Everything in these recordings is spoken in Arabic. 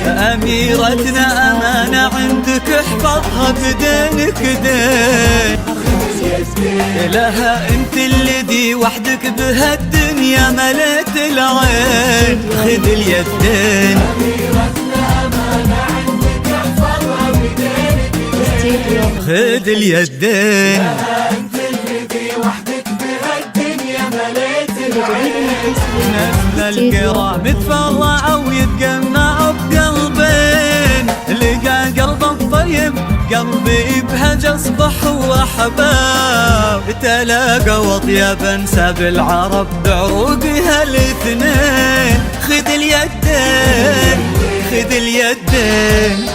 أميرتنا أمانة عندك احفظها بدينك دين لها انت الذي وحدك بهالدنيا مليت العين خذ اليدين خذ اليدين انت الذي وحدك بهالدنيا مليت العين نسل الكرام يتفرعوا ويتجمعوا بقلبين لقى قلب الطيب قلبي بهج اصبح واحباب تلاقوا اطيب انساب العرب بعروقها الاثنين خذ اليدين خذ اليدين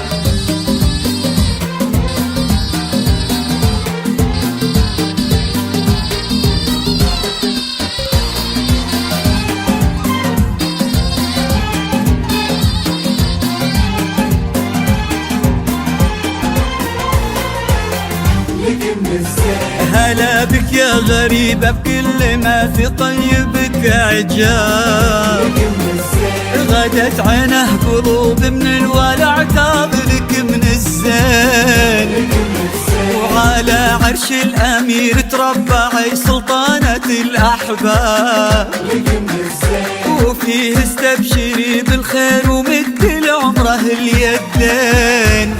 هلا بك يا غريبة بكل ما في طيبك عجاب غدت عينه قلوب من الولع تاظلك من الزين وعلى عرش الأمير تربعي سلطانة الأحباب وفيه استبشري بالخير ومد لعمره اليدين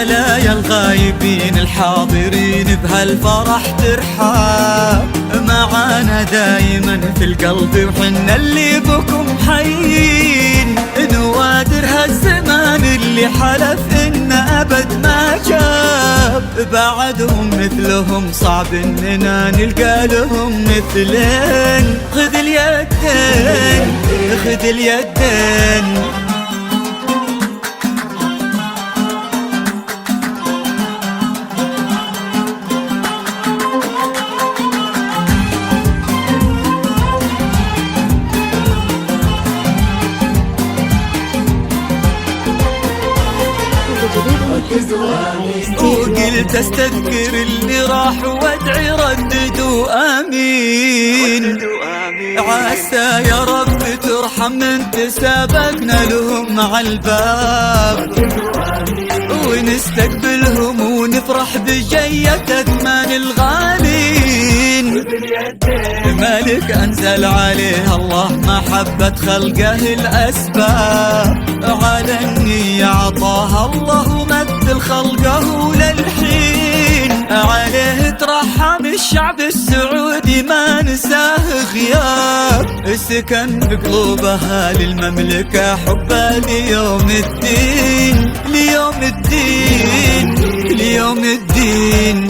ألا يا الغايبين الحاضرين بهالفرح ترحاب معانا دايما في القلب وحنا اللي بكم حيين نوادر هالزمان اللي حلف إن أبد ما جاب بعدهم مثلهم صعب إننا نلقى لهم مثلين خذ اليدين خذ اليدين وقلت استذكر اللي راح وادعي رددوا امين عسى يا رب ترحم من تسابقنا لهم على الباب ونستقبلهم ونفرح بجية اثمان الغالين مالك انزل عليه الله محبة خلقه الاسباب على النية عطاها الله مثل خلقه للحين عليه ترحم الشعب السعودي ما نساه غياب سكن بقلوبها للمملكة حبها ليوم الدين ليوم الدين ليوم الدين